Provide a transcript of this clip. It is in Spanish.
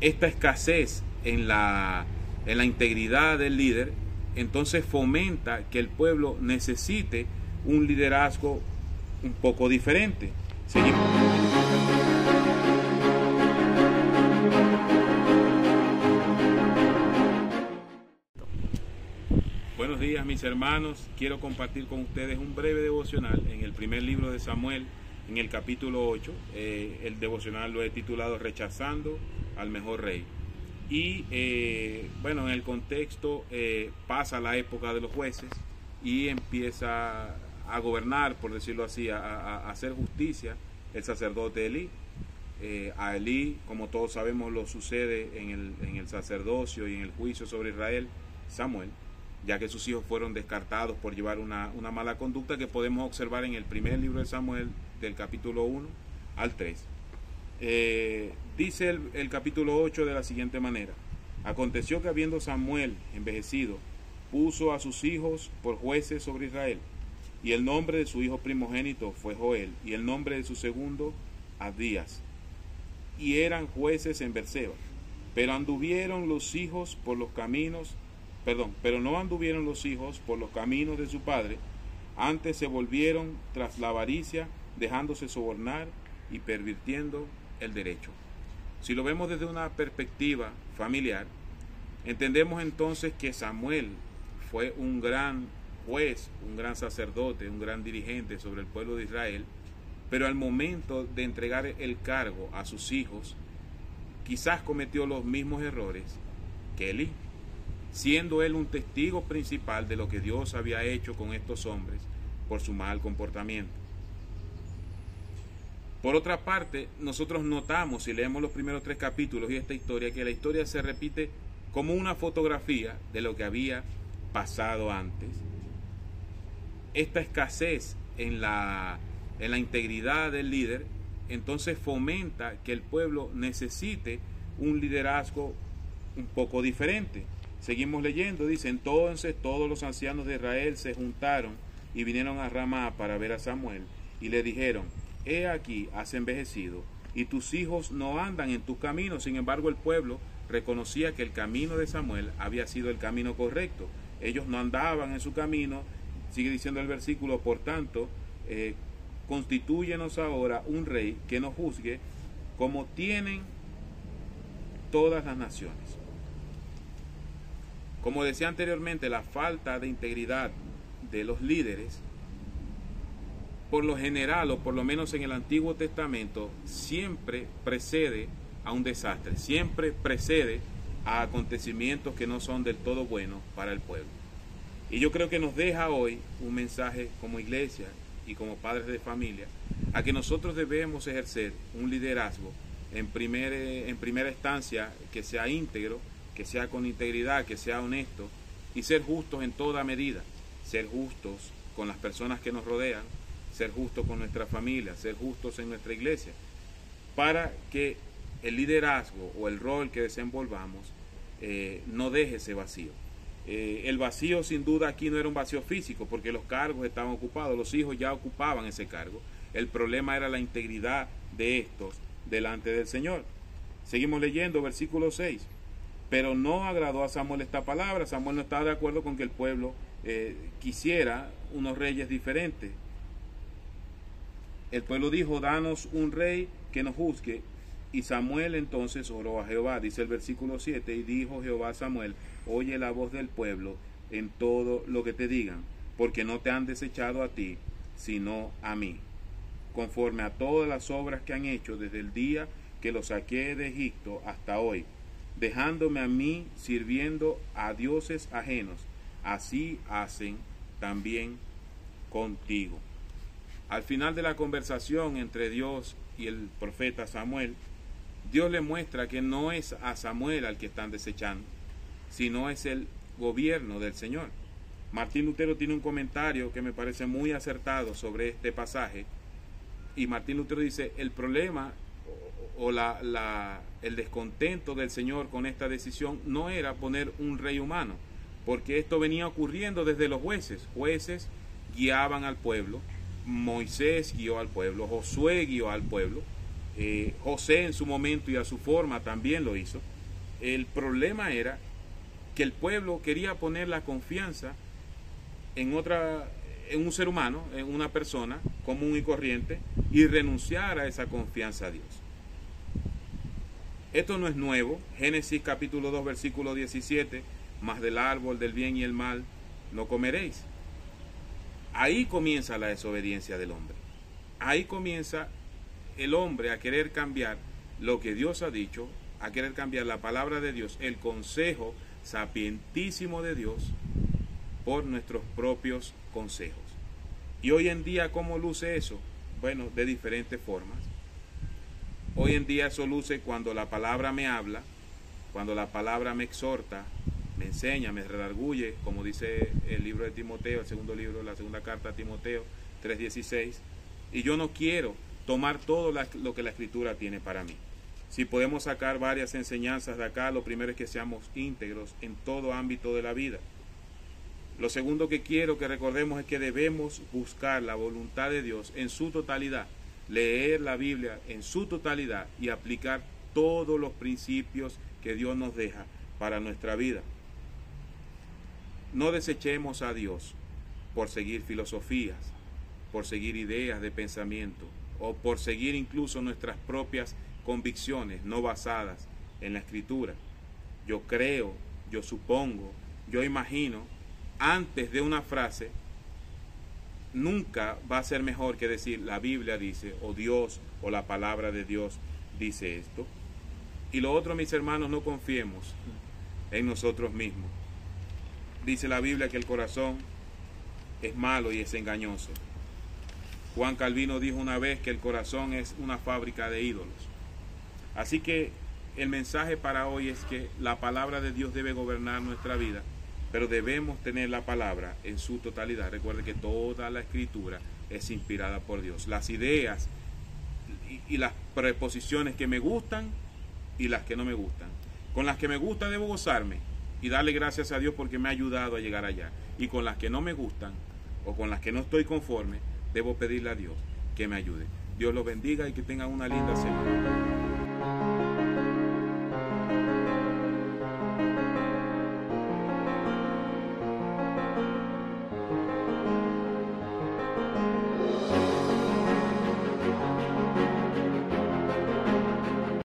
Esta escasez en la integridad del líder, entonces fomenta que el pueblo necesite un liderazgo un poco diferente. Seguimos. Buenos días, mis hermanos. Quiero compartir con ustedes un breve devocional en el primer libro de Samuel, en el capítulo 8. El devocional lo he titulado Rechazando al mejor rey. Y bueno, en el contexto pasa la época de los jueces y empieza a gobernar, por decirlo así, a hacer justicia el sacerdote Elí. A Elí, como todos sabemos, lo sucede en el sacerdocio y en el juicio sobre Israel Samuel, ya que sus hijos fueron descartados por llevar una mala conducta que podemos observar en el primer libro de Samuel, del capítulo 1 al 3. Dice el capítulo 8 de la siguiente manera: aconteció que habiendo Samuel envejecido, puso a sus hijos por jueces sobre Israel, y el nombre de su hijo primogénito fue Joel, y el nombre de su segundo Abdías, y eran jueces en Berseba. Pero no anduvieron los hijos por los caminos de su padre, antes se volvieron tras la avaricia, dejándose sobornar y pervirtiendo el derecho. Si lo vemos desde una perspectiva familiar, entendemos entonces que Samuel fue un gran juez, un gran sacerdote, un gran dirigente sobre el pueblo de Israel, pero al momento de entregar el cargo a sus hijos, quizás cometió los mismos errores que Elí, siendo él un testigo principal de lo que Dios había hecho con estos hombres por su mal comportamiento. Por otra parte, nosotros notamos, si leemos los primeros 3 capítulos y esta historia, que la historia se repite como una fotografía de lo que había pasado antes. Esta escasez en la integridad del líder, entonces fomenta que el pueblo necesite un liderazgo un poco diferente. Seguimos leyendo, dice: entonces todos los ancianos de Israel se juntaron y vinieron a Ramá para ver a Samuel, y le dijeron: he aquí, has envejecido, y tus hijos no andan en tus caminos. Sin embargo, el pueblo reconocía que el camino de Samuel había sido el camino correcto. Ellos no andaban en su camino. Sigue diciendo el versículo: por tanto, constitúyenos ahora un rey que nos juzgue como tienen todas las naciones. Como decía anteriormente, la falta de integridad de los líderes, por lo general, o por lo menos en el Antiguo Testamento, siempre precede a un desastre, siempre precede a acontecimientos que no son del todo buenos para el pueblo. Y yo creo que nos deja hoy un mensaje como iglesia y como padres de familia, a que nosotros debemos ejercer un liderazgo en primera instancia que sea íntegro, que sea con integridad, que sea honesto, y ser justos en toda medida, ser justos con las personas que nos rodean, ser justos con nuestra familia, ser justos en nuestra iglesia, para que el liderazgo o el rol que desenvolvamos no deje ese vacío. El vacío sin duda aquí no era un vacío físico, porque los cargos estaban ocupados, los hijos ya ocupaban ese cargo. El problema era la integridad de estos delante del Señor. Seguimos leyendo, versículo 6. Pero no agradó a Samuel esta palabra. Samuel no estaba de acuerdo con que el pueblo quisiera unos reyes diferentes. El pueblo dijo: danos un rey que nos juzgue. Y Samuel entonces oró a Jehová. Dice el versículo 7: y dijo Jehová a Samuel: oye la voz del pueblo en todo lo que te digan, porque no te han desechado a ti, sino a mí, conforme a todas las obras que han hecho desde el día que los saqué de Egipto hasta hoy, dejándome a mí sirviendo a dioses ajenos. Así hacen también contigo. Al final de la conversación entre Dios y el profeta Samuel, Dios le muestra que no es a Samuel al que están desechando, sino es el gobierno del Señor. Martín Lutero tiene un comentario que me parece muy acertado sobre este pasaje, y Martín Lutero dice: el problema o el descontento del Señor con esta decisión no era poner un rey humano, porque esto venía ocurriendo desde los jueces. Jueces guiaban al pueblo, Moisés guió al pueblo, Josué guió al pueblo, José en su momento y a su forma también lo hizo. El problema era que el pueblo quería poner la confianza en un ser humano, en una persona común y corriente, y renunciar a esa confianza a Dios. Esto no es nuevo. Génesis capítulo 2 versículo 17, mas del árbol del bien y el mal no comeréis. Ahí comienza la desobediencia del hombre. Ahí comienza el hombre a querer cambiar lo que Dios ha dicho, a querer cambiar la palabra de Dios, el consejo sapientísimo de Dios, por nuestros propios consejos. Y hoy en día, ¿cómo luce eso? Bueno, de diferentes formas. Hoy en día eso luce cuando la palabra me habla, cuando la palabra me exhorta, me enseña, me redarguye, como dice el libro de Timoteo, el segundo libro, la segunda carta a Timoteo 3:16, y yo no quiero tomar todo lo que la Escritura tiene para mí. Si podemos sacar varias enseñanzas de acá, lo primero es que seamos íntegros en todo ámbito de la vida. Lo segundo que quiero que recordemos es que debemos buscar la voluntad de Dios en su totalidad, leer la Biblia en su totalidad y aplicar todos los principios que Dios nos deja para nuestra vida. No desechemos a Dios por seguir filosofías, por seguir ideas de pensamiento o por seguir incluso nuestras propias convicciones no basadas en la Escritura. Yo creo, yo supongo, yo imagino. Antes de una frase, nunca va a ser mejor que decir la Biblia dice, o Dios, o la palabra de Dios dice esto. Y lo otro, mis hermanos, no confiemos en nosotros mismos. Dice la Biblia que el corazón es malo y es engañoso. Juan Calvino dijo una vez que el corazón es una fábrica de ídolos. Así que el mensaje para hoy es que la palabra de Dios debe gobernar nuestra vida, pero debemos tener la palabra en su totalidad. Recuerde que toda la Escritura es inspirada por Dios. Las ideas y las preposiciones que me gustan y las que no me gustan. Con las que me gusta debo gozarme y darle gracias a Dios porque me ha ayudado a llegar allá. Y con las que no me gustan o con las que no estoy conforme, debo pedirle a Dios que me ayude. Dios los bendiga y que tengan una linda semana.